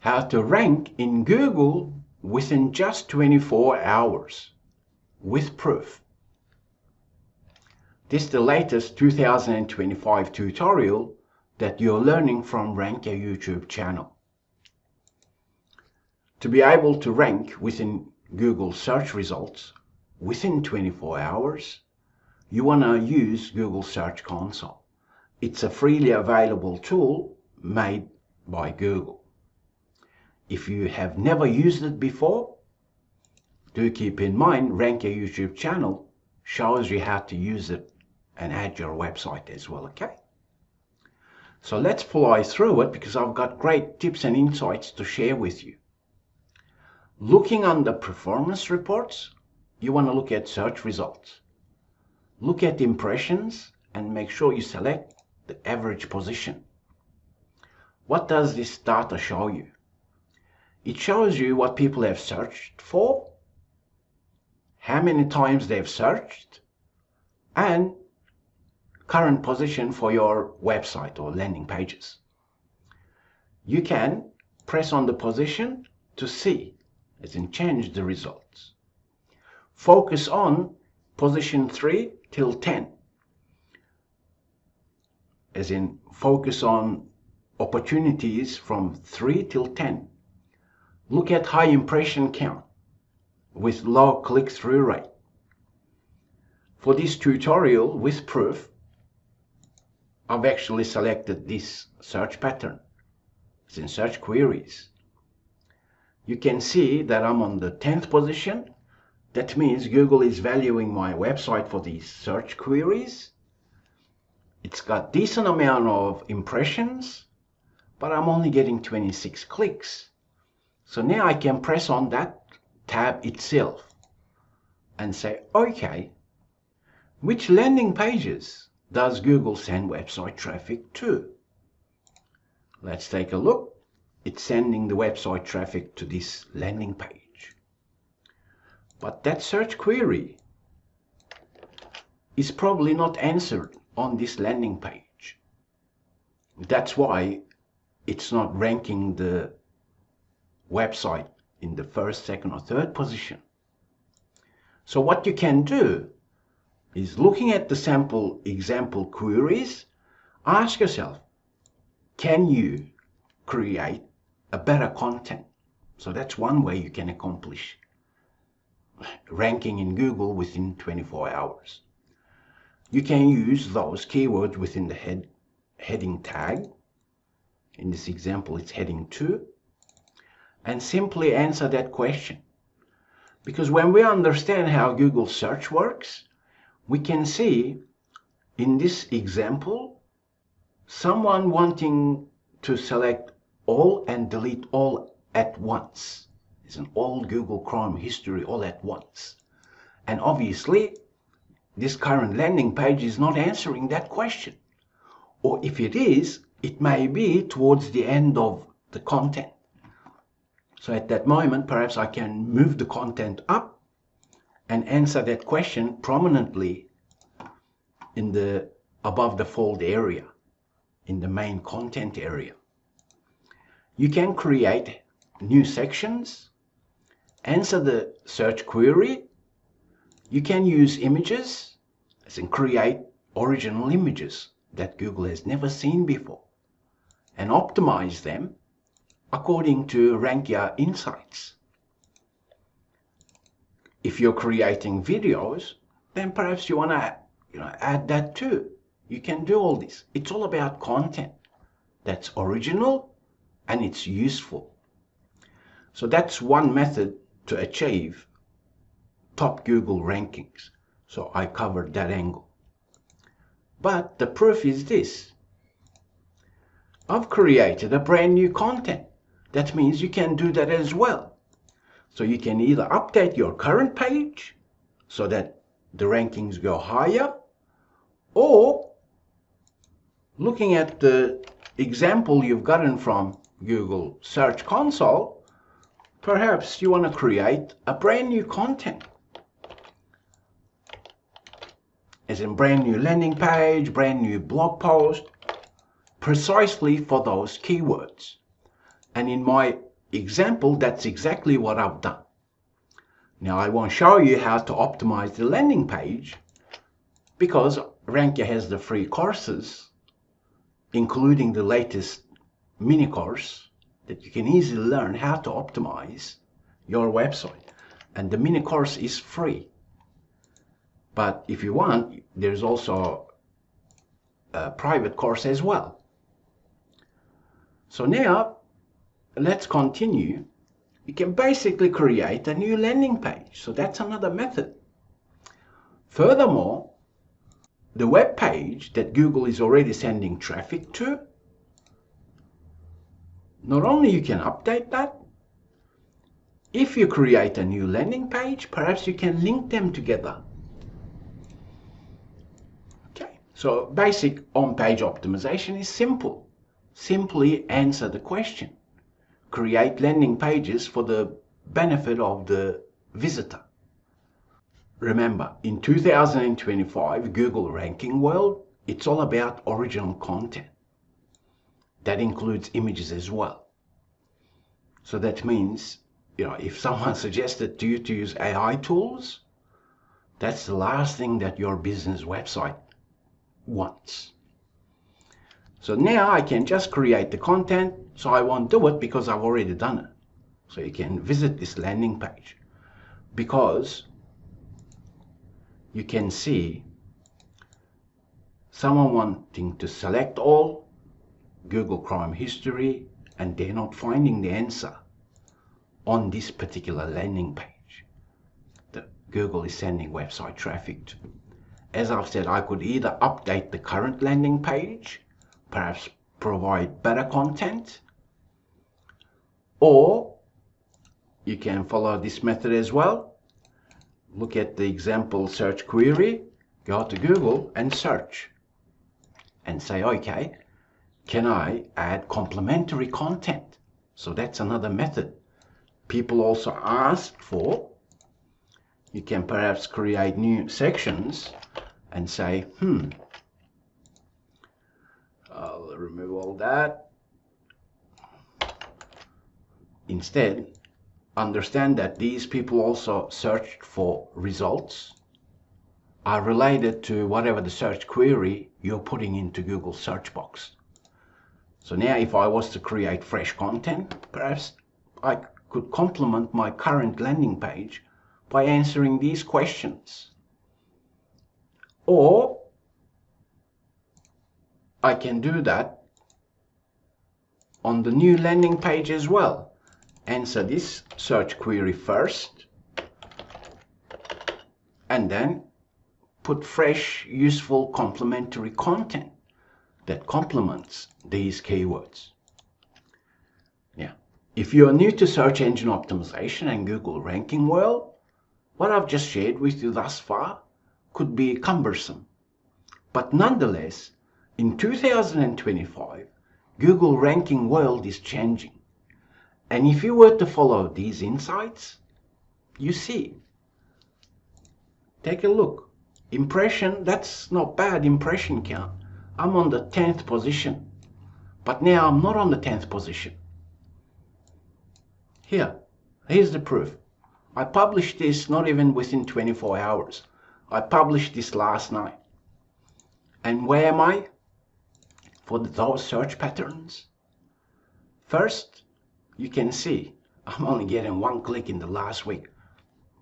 how to rank in Google within just 24 hours with proof. This is the latest 2025 tutorial that you're learning from RankYa YouTube channel. To be able to rank within Google search results within 24 hours, you want to use Google Search Console. It's a freely available tool made by Google. If you have never used it before, do keep in mind RankYa YouTube channel shows you how to use it and add your website as well, okay? So let's fly through it because I've got great tips and insights to share with you. Looking under performance reports, you want to look at search results. Look at impressions and make sure you select the average position. What does this data show you? It shows you what people have searched for, how many times they've searched, and current position for your website or landing pages. You can press on the position to see, as in change the results. Focus on position 3 till 10, as in focus on opportunities from 3 till 10. Look at high impression count with low click-through rate. For this tutorial with proof, I've actually selected this search pattern. It's in search queries. You can see that I'm on the 10th position. That means Google is valuing my website for these search queries. It's got decent amount of impressions, but I'm only getting 26 clicks. So now I can press on that tab itself and say, okay, which landing pages does Google send website traffic to? Let's take a look. It's sending the website traffic to this landing page. But that search query is probably not answered on this landing page. That's why it's not ranking the website in the first, second, or third position. So what you can do is, looking at the sample example queries, ask yourself, can you create a better content? So that's one way you can accomplish ranking in Google within 24 hours. You can use those keywords within the heading tag. In this example, it's heading 2. And simply answer that question. Because when we understand how Google search works, we can see in this example, someone wanting to select all and delete all at once. It's an all Google Chrome history all at once. And obviously, this current landing page is not answering that question. Or if it is, it may be towards the end of the content. So at that moment, perhaps I can move the content up and answer that question prominently in the above the fold area, in the main content area. You can create new sections, answer the search query. You can use images, as in create original images that Google has never seen before, and optimize them according to RankYa insights. If you're creating videos, then perhaps you want to add that too. You can do all this. It's all about content that's original and it's useful. So that's one method to achieve top Google rankings. So I covered that angle. But the proof is this. I've created a brand new content. That means you can do that as well. So you can either update your current page so that the rankings go higher, or looking at the example you've gotten from Google Search Console, perhaps you want to create a brand new content. As in brand new landing page, brand new blog post, precisely for those keywords. And in my example, that's exactly what I've done. Now I won't show you how to optimize the landing page because RankYa has the free courses, including the latest mini course that you can easily learn how to optimize your website. And the mini course is free. But if you want, there's also a private course as well. So now let's continue. You can basically create a new landing page. So that's another method. Furthermore, the web page that Google is already sending traffic to, not only you can update that, if you create a new landing page, perhaps you can link them together. Okay, so basic on-page optimization is simple. Simply answer the question. Create landing pages for the benefit of the visitor. Remember, in 2025 Google ranking world, it's all about original content. That includes images as well. So that means, if someone suggested to you to use AI tools, that's the last thing that your business website wants. So now I can just create the content, so I won't do it because I've already done it. So you can visit this landing page because you can see someone wanting to select all, Google Chrome history, and they're not finding the answer on this particular landing page that Google is sending website traffic to. As I've said, I could either update the current landing page, perhaps provide better content, or you can follow this method as well. Look at the example search query, go to Google and search and say, okay, can I add complementary content? So that's another method. People also ask for, you can perhaps create new sections and say, I'll remove all that. Instead, understand that these people also searched for results are related to whatever the search query you're putting into Google search box. So now if I was to create fresh content, perhaps I could complement my current landing page by answering these questions. Or I can do that on the new landing page as well. Answer this search query first and then put fresh, useful, complementary content that complements these keywords. Now, if you're new to search engine optimization and Google ranking world, what I've just shared with you thus far could be cumbersome. But nonetheless, in 2025, Google ranking world is changing. And if you were to follow these insights, you see, take a look. Impression, that's not bad impression count. I'm on the 10th position, but now I'm not on the 10th position. Here's the proof. I published this not even within 24 hours. I published this last night. And where am I for those search patterns? First, you can see I'm only getting 1 click in the last week,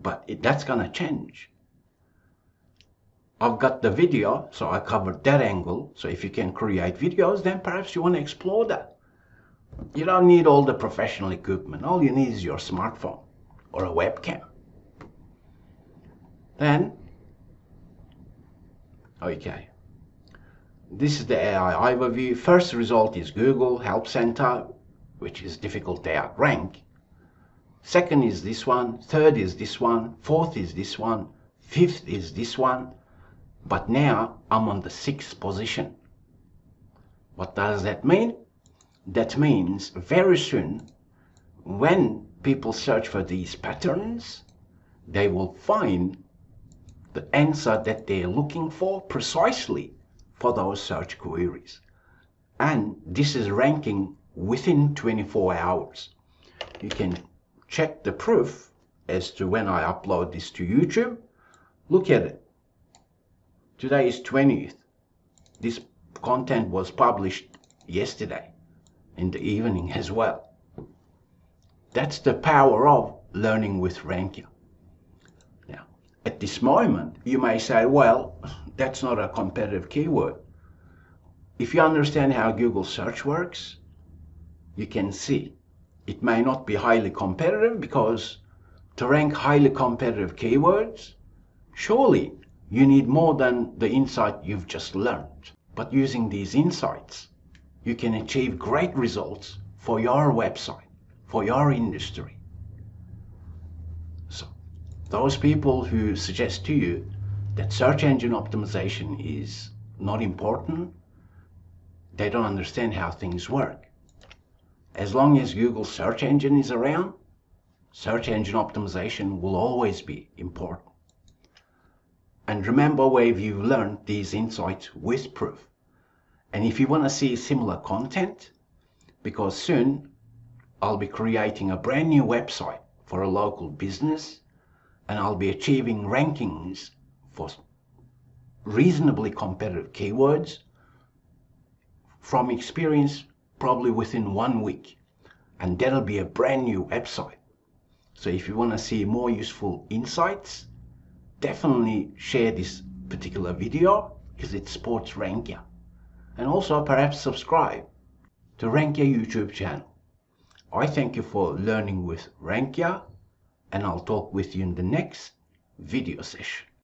but that's gonna change. I've got the video, so I covered that angle. So if you can create videos, then perhaps you want to explore that. You don't need all the professional equipment. All you need is your smartphone or a webcam. Then, okay, this is the AI overview. First result is Google Help Center, which is difficult to outrank. Second is this one. Third is this one. Fourth is this one. Fifth is this one. But now I'm on the 6th position. What does that mean? That means very soon, when people search for these patterns, they will find the answer that they're looking for precisely for those search queries. And this is ranking within 24 hours. You can check the proof as to when I upload this to YouTube. Look at it. Today is 20th. This content was published yesterday in the evening as well. That's the power of learning with RankYa. Now, at this moment, you may say, well, that's not a competitive keyword. If you understand how Google search works, you can see it may not be highly competitive, because to rank highly competitive keywords, surely you need more than the insight you've just learned. But using these insights, you can achieve great results for your website, for your industry. So those people who suggest to you that search engine optimization is not important, they don't understand how things work. As long as Google search engine is around, search engine optimization will always be important. And remember where you've learned these insights with proof. And if you want to see similar content, because soon I'll be creating a brand new website for a local business, and I'll be achieving rankings for reasonably competitive keywords from experience, probably within 1 week. And that'll be a brand new website. So if you want to see more useful insights, definitely share this particular video, because it supports RankYa. And also perhaps subscribe to RankYa YouTube channel. I thank you for learning with RankYa, and I'll talk with you in the next video session.